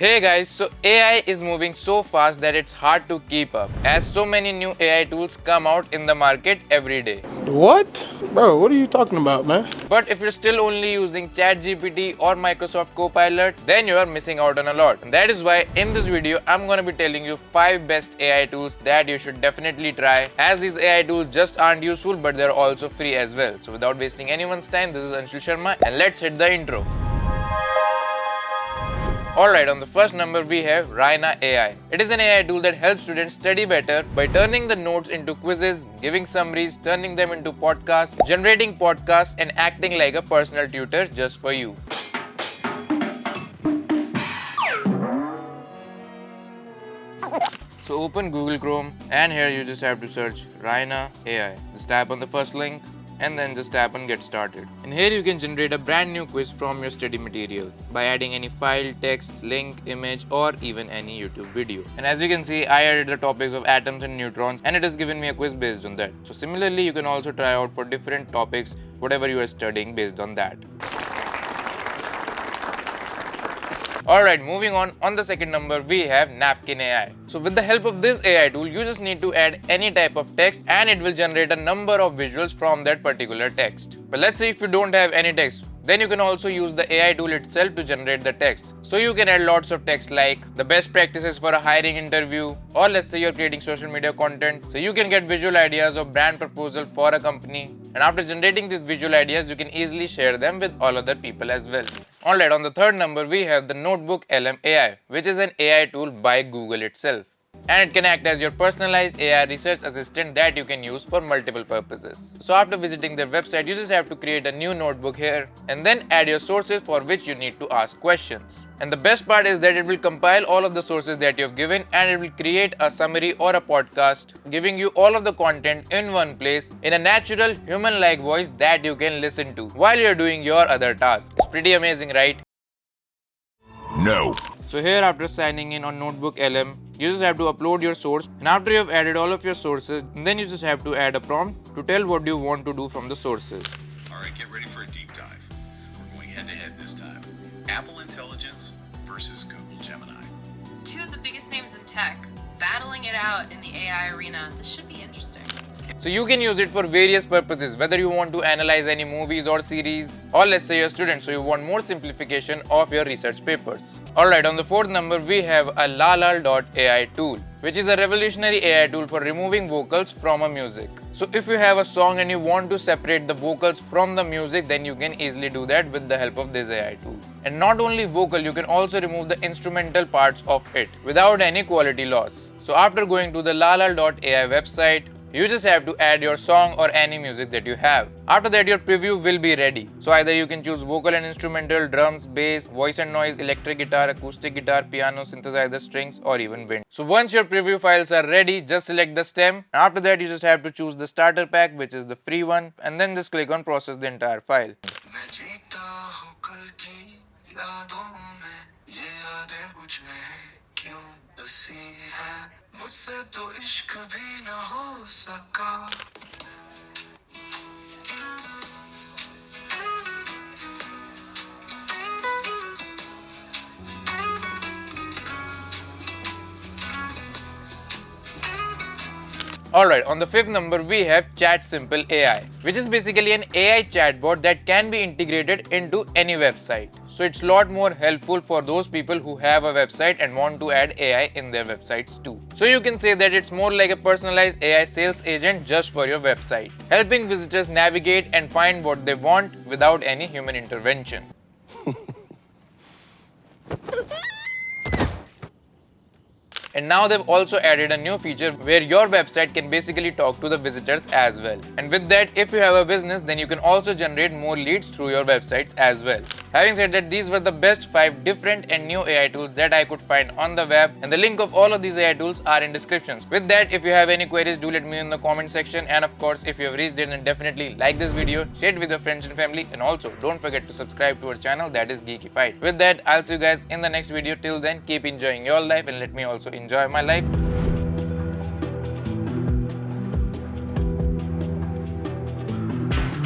Hey guys, so AI is moving so fast that it's hard to keep up, as so many new AI tools come out in the market every day. What? Bro, what are you talking about, man? But if you're still only using ChatGPT or Microsoft Copilot, then you are missing out on a lot. And that is why in this video, I'm gonna be telling you 5 best AI tools that you should definitely try, as these AI tools just aren't useful, but they're also free as well. So without wasting anyone's time, this is Anshul Sharma, and let's hit the intro. Alright, on the first number we have Raena AI. It is an AI tool that helps students study better by turning the notes into quizzes, giving summaries, turning them into podcasts, generating podcasts, and acting like a personal tutor just for you. So open Google Chrome, and here you just have to search Raena AI. Just tap on the first link and then just tap on get started. And here you can generate a brand new quiz from your study material by adding any file, text, link, image, or even any YouTube video. And as you can see, I added the topics of atoms and neutrons, and it has given me a quiz based on that. So similarly, you can also try out for different topics, whatever you are studying based on that. Alright, moving on the second number we have Napkin AI. So with the help of this AI tool, you just need to add any type of text and it will generate a number of visuals from that particular text. But let's say if you don't have any text, then you can also use the AI tool itself to generate the text. So you can add lots of text like the best practices for a hiring interview, or let's say you're creating social media content. So you can get visual ideas of brand proposal for a company. And after generating these visual ideas, you can easily share them with all other people as well. Alright, on the third number we have the NotebookLM Ai, which is an AI tool by Google itself. And it can act as your personalized AI research assistant that you can use for multiple purposes. So after visiting their website, you just have to create a new notebook here and then add your sources for which you need to ask questions. And the best part is that it will compile all of the sources that you have given and it will create a summary or a podcast giving you all of the content in one place in a natural human-like voice that you can listen to while you're doing your other tasks. It's pretty amazing, right? No. So here after signing in on NotebookLM, you just have to upload your source, and after you have added all of your sources, then you just have to add a prompt to tell what you want to do from the sources. Alright, get ready for a deep dive. We're going head to head this time. Apple Intelligence versus Google Gemini. Two of the biggest names in tech, battling it out in the AI arena. This should be interesting. So you can use it for various purposes, whether you want to analyze any movies or series, or let's say you're a student so you want more simplification of your research papers. Alright, on the fourth number we have a lalal.ai tool, which is a revolutionary AI tool for removing vocals from a music. So if you have a song and you want to separate the vocals from the music, then you can easily do that with the help of this AI tool. And not only vocal, you can also remove the instrumental parts of it without any quality loss. So after going to the lalal.ai website, you just have to add your song or any music that you have. After that, your preview will be ready. So either you can choose vocal and instrumental, drums, bass, voice and noise, electric guitar, acoustic guitar, piano, synthesizer, strings, or even wind. So once your preview files are ready, just select the stem. After that, you just have to choose the starter pack, which is the free one, and then just click on process the entire file. Alright, on the fifth number we have Chatsimple AI, which is basically an AI chatbot that can be integrated into any website. So it's a lot more helpful for those people who have a website and want to add AI in their websites too. So you can say that it's more like a personalized AI sales agent just for your website, helping visitors navigate and find what they want without any human intervention. And now they've also added a new feature where your website can basically talk to the visitors as well. And with that, if you have a business, then you can also generate more leads through your websites as well. Having said that, these were the best 5 different and new AI tools that I could find on the web, and the link of all of these AI tools are in descriptions. With that, if you have any queries, do let me know in the comment section, and of course, if you have reached it, then definitely like this video, share it with your friends and family, and also don't forget to subscribe to our channel, that is Geekified. With that, I'll see you guys in the next video. Till then, keep enjoying your life and let me also enjoy my life.